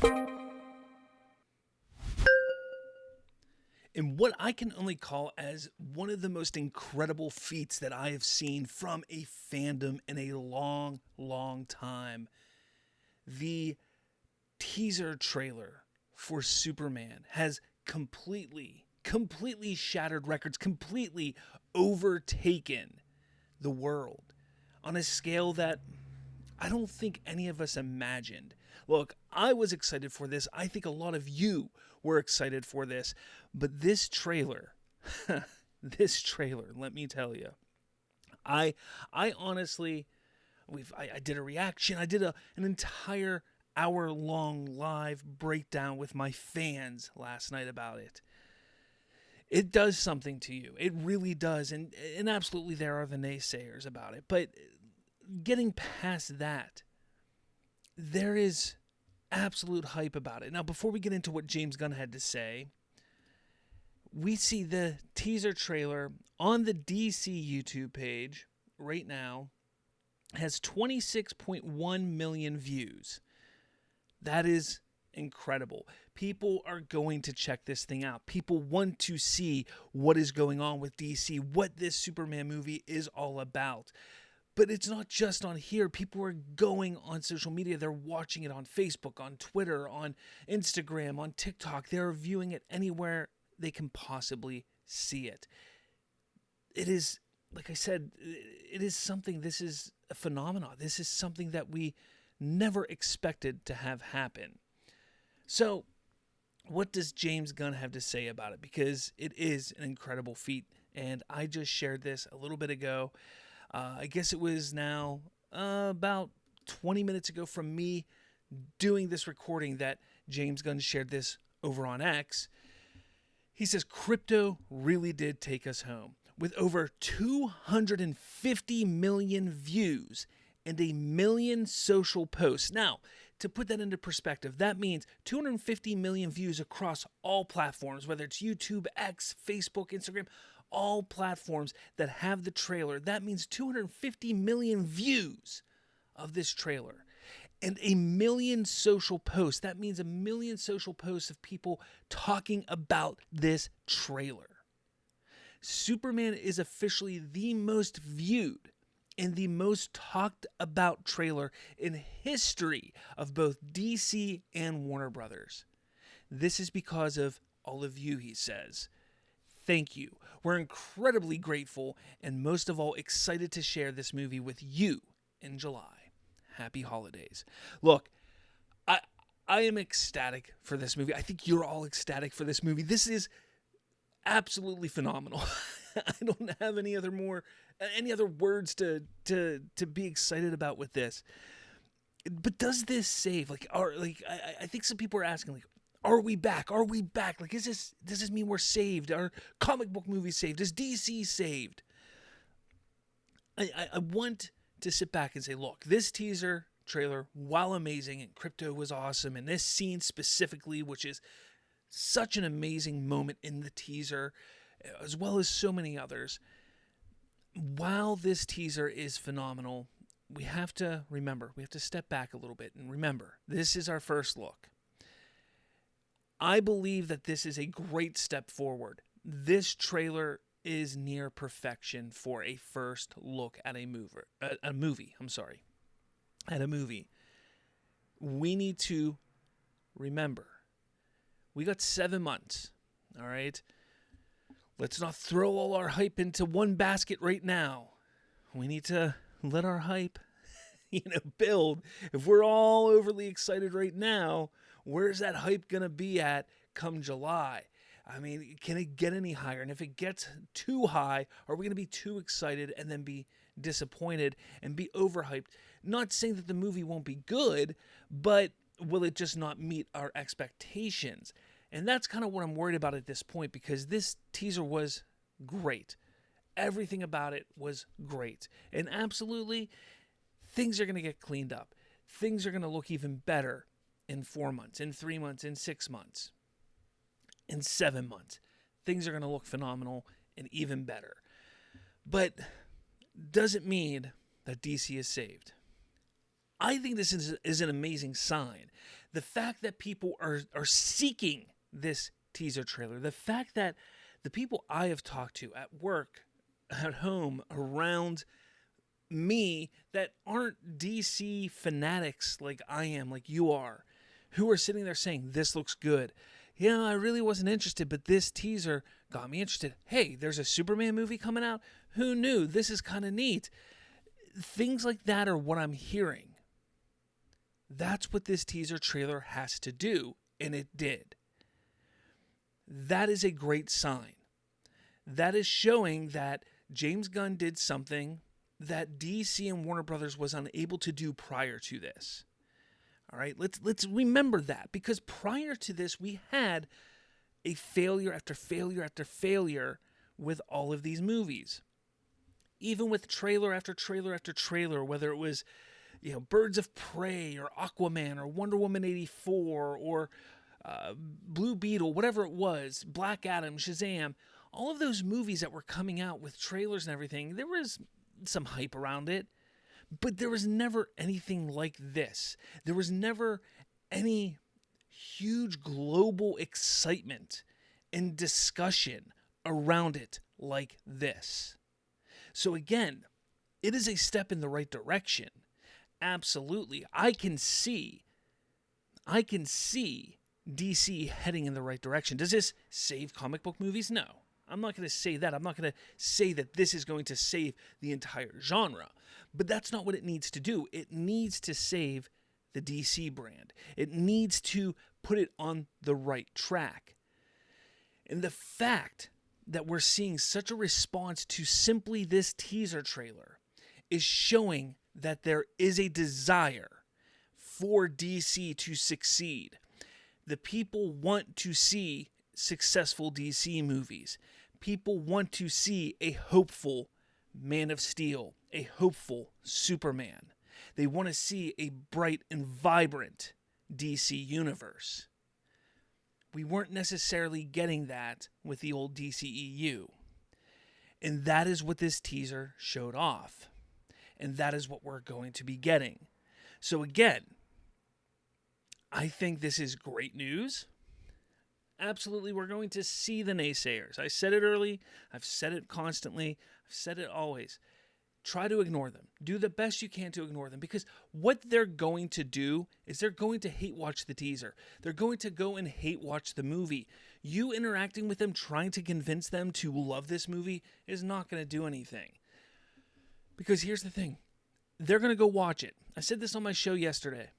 In what I can only call as one of the most incredible feats that I have seen from a fandom in a long, long time, the teaser trailer for Superman has completely shattered records, completely overtaken the world on a scale that I don't think any of us imagined. Look, I was excited for this. I think a lot of you were excited for this. But this trailer, this trailer, let me tell you, I honestly, I did a reaction. I did an entire hour-long live breakdown with my fans last night about it. It does something to you. It really does. And absolutely there are the naysayers about it. But getting past that, there is absolute hype about it. Now, before we get into what James Gunn had to say, we see the teaser trailer on the DC YouTube page right now has 26.1 million views. That is incredible. People are going to check this thing out. People want to see what is going on with DC, what this Superman movie is all about. But it's not just on here. People are going on social media. They're watching it on Facebook, on Twitter, on Instagram, on TikTok. They're viewing it anywhere they can possibly see it. It is, like I said, it is something, this is a phenomenon. This is something that we never expected to have happen. So, what does James Gunn have to say about it? Because it is an incredible feat, and I just shared this a little bit ago. I guess it was now about 20 minutes ago from me doing this recording that James Gunn shared this over on X. He says, crypto really did take us home. With over 250 million views and 1 million social posts. Now, to put that into perspective, that means 250 million views across all platforms, whether it's YouTube, X, Facebook, Instagram, all platforms that have the trailer. That means 250 million views of this trailer. And 1 million social posts. That means 1 million social posts of people talking about this trailer. Superman is officially the most viewed and the most talked about trailer in history of both DC and Warner Brothers. This is because of all of you, he says. Thank you. We're incredibly grateful and most of all excited to share this movie with you in July. Happy holidays. Look, I am ecstatic for this movie. I think you're all ecstatic for this movie. This is absolutely phenomenal. I don't have any other words to be excited about with this. But does this save? I think some people are asking, are we back? Are we back? Does this mean we're saved? Are comic book movies saved? Is DC saved? I want to sit back and say, look, this teaser trailer, while amazing, and crypto was awesome, and this scene specifically, which is such an amazing moment in the teaser, as well as so many others, while this teaser is phenomenal, we have to step back a little bit and remember, this is our first look. I believe that this is a great step forward. This trailer is near perfection for a first look at a movie. We need to remember, we got 7 months, all right? Let's not throw all our hype into one basket right now. We need to let our hype, build. If we're all overly excited right now, where's that hype going to be at come July? I mean, can it get any higher? And if it gets too high, are we going to be too excited and then be disappointed and be overhyped? Not saying that the movie won't be good, but will it just not meet our expectations? And that's kind of what I'm worried about at this point, because this teaser was great. Everything about it was great. And absolutely, things are going to get cleaned up. Things are going to look even better in 4 months, in 3 months, in 6 months, in 7 months. Things are going to look phenomenal and even better. But does it mean that DC is saved? I think this is an amazing sign The fact that people are seeking this teaser trailer, the fact that the people I have talked to at work, at home, around me that aren't DC fanatics like I am, like you are, who are sitting there saying, this looks good. Yeah, I really wasn't interested, but this teaser got me interested. Hey, there's a Superman movie coming out. Who knew? This is kind of neat. Things like that are what I'm hearing. That's what this teaser trailer has to do, and it did. That is a great sign. That is showing that James Gunn did something that DC and Warner Brothers was unable to do prior to this. All right, let's remember that, because prior to this, we had a failure after failure after failure with all of these movies. Even with trailer after trailer after trailer, whether it was, Birds of Prey or Aquaman or Wonder Woman 84 or Blue Beetle, whatever it was, Black Adam, Shazam, all of those movies that were coming out with trailers and everything, there was some hype around it, but there was never anything like this. There was never any huge global excitement and discussion around it like this. So again, it is a step in the right direction. Absolutely. I can see DC heading in the right direction. Does this save comic book movies? No. I'm not going to say that. I'm not going to say that this is going to save the entire genre. But that's not what it needs to do. It needs to save the DC brand. It needs to put it on the right track. And the fact that we're seeing such a response to simply this teaser trailer is showing that there is a desire for DC to succeed. The people want to see successful DC movies. People want to see a hopeful Man of Steel, a hopeful Superman. They want to see a bright and vibrant DC universe. We weren't necessarily getting that with the old DCEU. And that is what this teaser showed off. And that is what we're going to be getting. So again, I think this is great news. Absolutely, we're going to see the naysayers. I said it early. I've said it constantly. I've said it always. Try to ignore them. Do the best you can to ignore them, because what they're going to do is they're going to hate watch the teaser. They're going to go and hate watch the movie. You interacting with them, trying to convince them to love this movie is not going to do anything. Because here's the thing. They're going to go watch it. I said this on my show yesterday.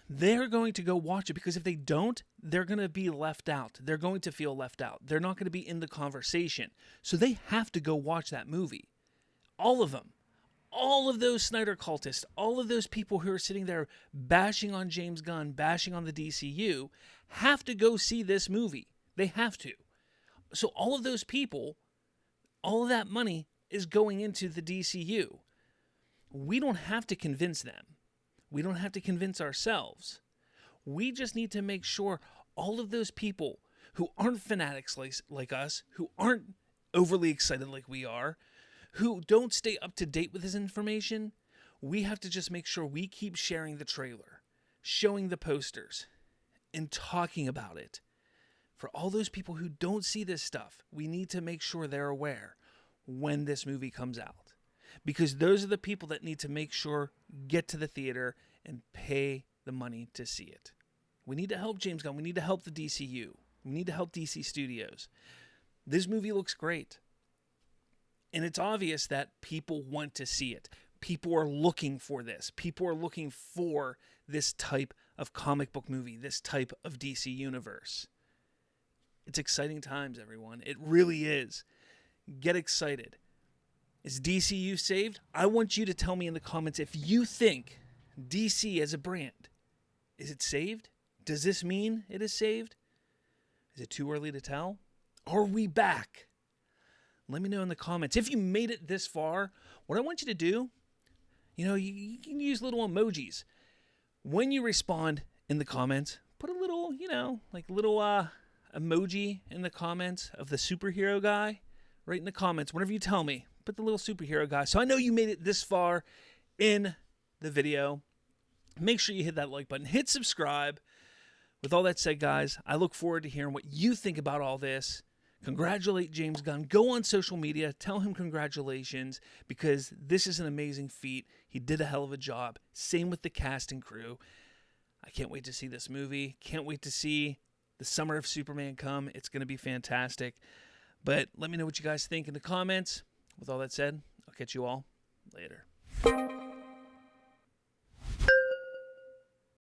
They're going to go watch it, because if they don't, they're going to be left out. They're going to feel left out. They're not going to be in the conversation. So they have to go watch that movie. All of them. All of those Snyder cultists, all of those people who are sitting there bashing on James Gunn, bashing on the DCU, have to go see this movie. They have to. So all of those people, all of that money is going into the DCU. We don't have to convince them. We don't have to convince ourselves. We just need to make sure all of those people who aren't fanatics like us, who aren't overly excited like we are, who don't stay up to date with this information, we have to just make sure we keep sharing the trailer, showing the posters, and talking about it. For all those people who don't see this stuff, we need to make sure they're aware when this movie comes out. Because those are the people that need to make sure get to the theater and pay the money to see it. We need to help James Gunn. We need to help the DCU. We need to help DC Studios. This movie looks great. And it's obvious that people want to see it. People are looking for this. People are looking for this type of comic book movie, this type of DC universe. It's exciting times, everyone. It really is. Get excited. Is DCU saved? I want you to tell me in the comments if you think DC as a brand, is it saved? Does this mean it is saved? Is it too early to tell? Are we back? Let me know in the comments. If you made it this far, what I want you to do, you can use little emojis. When you respond in the comments, put a little, emoji in the comments of the superhero guy right in the comments. Whenever you tell me, put the little superhero guy. So I know you made it this far in the video. Make sure you hit that like button, hit subscribe. With all that said, guys, I look forward to hearing what you think about all this. Congratulate James Gunn. Go on social media. Tell him congratulations, because this is an amazing feat. He did a hell of a job. Same with the cast and crew. I can't wait to see this movie. Can't wait to see the Summer of Superman come. It's going to be fantastic. But let me know what you guys think in the comments. With all that said, I'll catch you all later.